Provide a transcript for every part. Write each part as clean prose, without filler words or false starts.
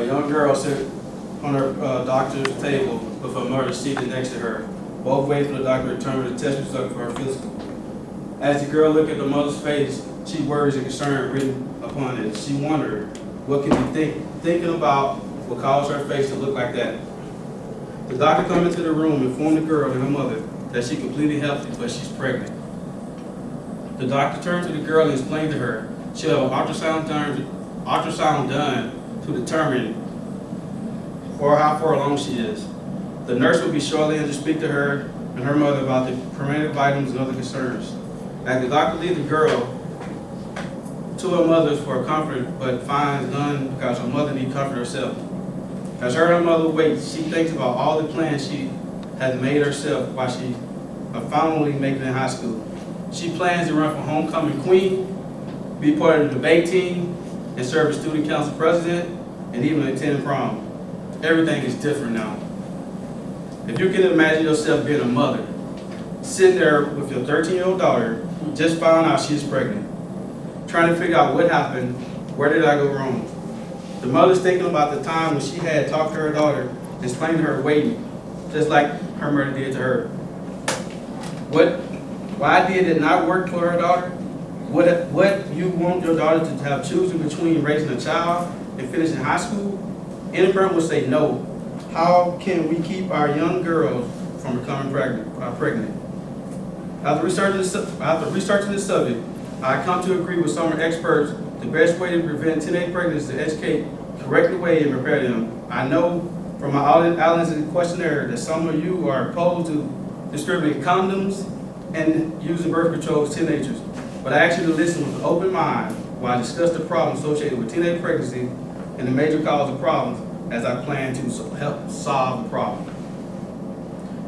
young girl sit on her doctor's table with her mother seated next to her, both waiting for the doctor to determine the test result for her physical. As the girl looked at the mother's face, she worries and concern written upon it. She wondered what could be thinking about what caused her face to look like that. The doctor come into the room and informed the girl and her mother that she's completely healthy, but she's pregnant. The doctor turned to the girl and explained to her she'll have an ultrasound done to determine how far along she is. The nurse will be shortly in to speak to her and her mother about the prenatal vitamins and other concerns. As the doctor leads the girl to her mother's for comfort, but finds none because her mother needs comfort herself. As her and her mother wait, she thinks about all the plans she has made herself while she finally making it in high school. She plans to run for homecoming queen, be part of the debate team, and serve as student council president, and even attend prom. Everything is different now. If you can imagine yourself being a mother, sitting there with your 13-year-old daughter who just found out she's pregnant, trying to figure out what happened, where did I go wrong? The mother's thinking about the time when she had talked to her daughter, explained to her waiting, just like her mother did to her. Why did it not work for her daughter? What you want your daughter to have choosing between raising a child and finishing high school? Any parent would say no. How can we keep our young girls from becoming pregnant? After researching this subject, I come to agree with some experts the best way to prevent teenage pregnancy is to educate the correct way and prepare them. I know from my audience questionnaire that some of you are opposed to distributing condoms and using birth control to teenagers, but I ask you to listen with an open mind while I discuss the problems associated with teenage pregnancy and the major cause of problems as I plan to help solve the problem.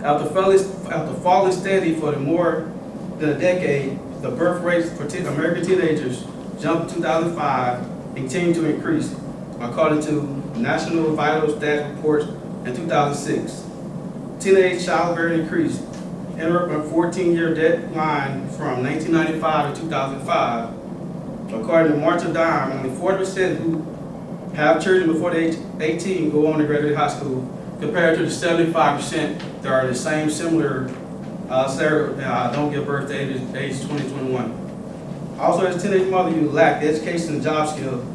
After falling steady for more than a decade, the birth rates for American teenagers jumped in 2005 and continued to increase, according to National Vital Stats reports in 2006. Teenage childbearing increased, entering a 14-year decline from 1995 to 2005. According to March of Dime, only 40% who have children before the age 18 go on to graduate high school, compared to the 75% that are the same similar don't give birth to age 20, 21. Also, as a teenage mother, you lack education and job skills,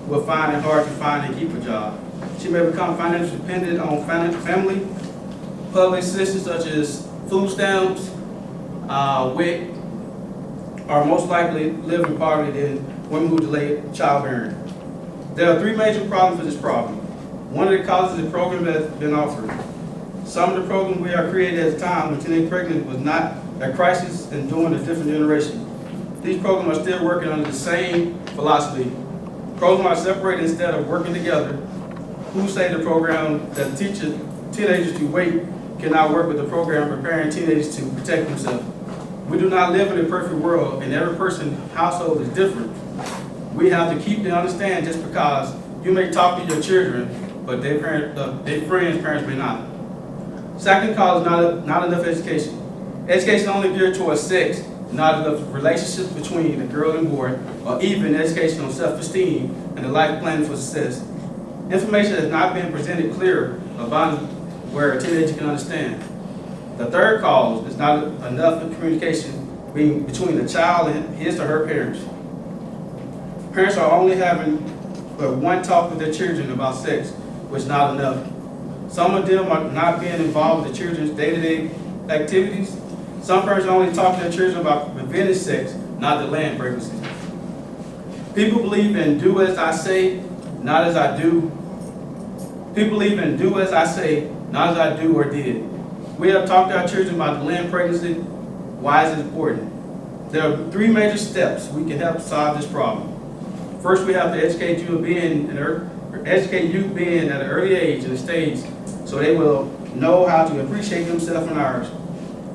will find it hard to find and keep a job. She may become financially dependent on family, public assistance such as food stamps, WIC, are most likely live in poverty than women who delay childbearing. There are three major problems with this problem. One of the causes is the program that has been offered. Some of the programs we are created at a time when teenage pregnancy was not a crisis and during a different generation. These programs are still working under the same philosophy. Programs are separated instead of working together. Who say the program that teaches teenagers to wait cannot work with the program preparing teenagers to protect themselves? We do not live in a perfect world, and every person's household is different. We have to keep them understand just because you may talk to your children, but their friends' parents may not. Second cause is not enough education. Education only geared towards sex, not enough relationships between the girl and boy, or even education on self-esteem and the life planning for success. Information has not been presented clear about where a teenager can understand. The third cause is not enough communication between the child and his or her parents. Parents are only having one talk with their children about sex, which is not enough. Some of them are not being involved with the children's day-to-day activities. Some parents only talk to their children about preventing sex, not delaying pregnancy. People believe in do as I say, not as I do. People believe in do as I say, not as I do or did. We have talked to our children about delaying pregnancy. Why is it important? There are three major steps we can help solve this problem. First, we have to educate you being at an early age and stage so they will know how to appreciate themselves and ours.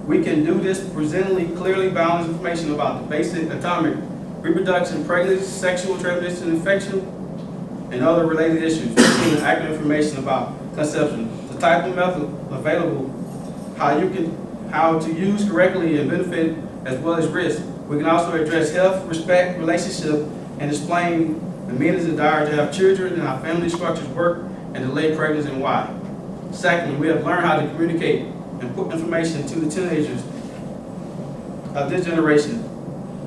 We can do this presenting clearly balanced information about the basic anatomy, reproduction, pregnancy, sexual transmission infection, and other related issues, including accurate information about conception, the type of method available, how to use correctly and benefit as well as risk. We can also address health, respect, relationship, and explain the means and desire to have children and how family structures work and delay pregnancy and why. Secondly, we have learned how to communicate and put information to the teenagers of this generation.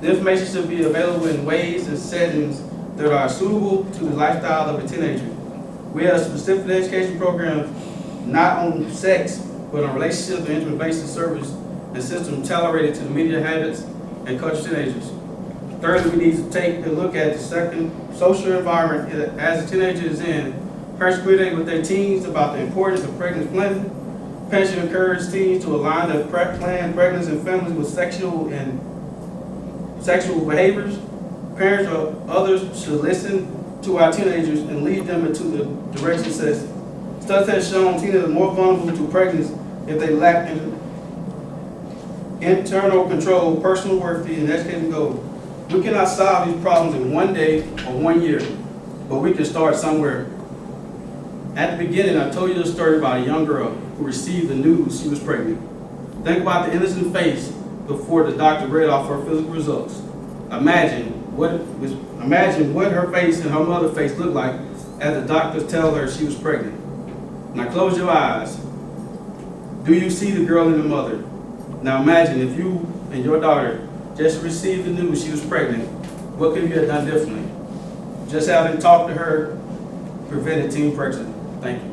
The information should be available in ways and settings that are suitable to the lifestyle of a teenager. We have specific education programs not on sex, but on relationships and intimate-based service and systems tailored to the media habits and culture of teenagers. Thirdly, we need to take a look at the second social environment as a teenager is in. Parents communicate with their teens about the importance of pregnancy planning. Parents should encourage teens to align their planned pregnancy and families with sexual behaviors. Parents or others should listen to our teenagers and lead them into the direction set. Studies have shown teenagers are more vulnerable to pregnancy if they lack internal control, personal worth, and educating goals. We cannot solve these problems in one day or 1 year, but we can start somewhere. At the beginning, I told you the story about a young girl who received the news she was pregnant. Think about the innocent face before the doctor read off her physical results. Imagine what her face and her mother's face looked like as the doctors tell her she was pregnant. Now close your eyes. Do you see the girl and the mother? Now imagine if you and your daughter just received the news she was pregnant, what could you have done differently? Just having talked to her prevented teen pregnancy. Thank you.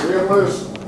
We have a list.